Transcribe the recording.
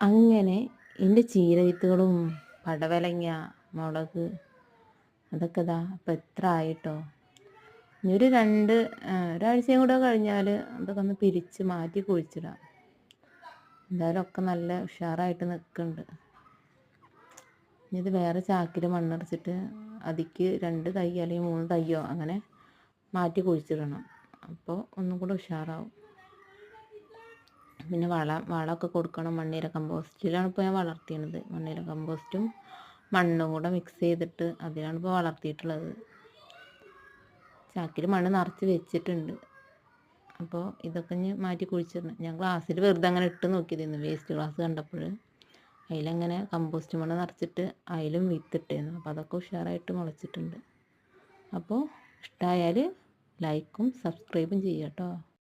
അങ്ങനെ എൻ്റെ ചീര വിത്തുകളും പടവലങ്ങ മുളക് അതൊക്കെ ഇതാ അപ്പം എത്ര ആയിട്ടോ. ഇനി ഒരാഴ്ചയും കൂടെ കഴിഞ്ഞാൽ അതൊക്കെ ഒന്ന് പിരിച്ച് മാറ്റി കുഴിച്ചിടാം. എന്തായാലും ഒക്കെ നല്ല ഉഷാറായിട്ട് നിൽക്കുന്നുണ്ട്. ഇനി ഇത് വേറെ ചാക്കിൽ മണ്ണിറച്ചിട്ട് അതിക്ക് 2 തൈ അല്ലെങ്കിൽ 3 തൈയോ അങ്ങനെ മാറ്റി കുഴിച്ചിടണം. അപ്പോൾ ഒന്നും കൂടെ ഉഷാറാവും. പിന്നെ വളമൊക്കെ കൊടുക്കണം. മണ്ണിര കമ്പോസ്റ്റിലാണ് ഇപ്പോൾ ഞാൻ വളർത്തിയത്. മണ്ണിര കമ്പോസ്റ്റും മണ്ണും കൂടെ മിക്സ് ചെയ്തിട്ട് അതിലാണ് ഇപ്പോൾ വളർത്തിയിട്ടുള്ളത്. ചാക്കിൽ മണ്ണ് നിറച്ച് വെച്ചിട്ടുണ്ട്. അപ്പോൾ ഇതൊക്കെ ഇനി മാറ്റി കുഴിച്ചിടണം. ഞാൻ ഗ്ലാസ്സിൽ വെറുതെ അങ്ങനെ ഇട്ട് നോക്കിയതായിരുന്നു, വേസ്റ്റ് ഗ്ലാസ് കണ്ടപ്പോൾ. അതിലങ്ങനെ കമ്പോസ്റ്റ് മണ്ണ് നിറച്ചിട്ട് അതിലും വിത്തിട്ടായിരുന്നു. അപ്പോൾ അതൊക്കെ ഉഷാറായിട്ട് മുളച്ചിട്ടുണ്ട്. അപ്പോൾ ഇഷ്ടമായാൽ ലൈക്കും സബ്സ്ക്രൈബും ചെയ്യാം കേട്ടോ.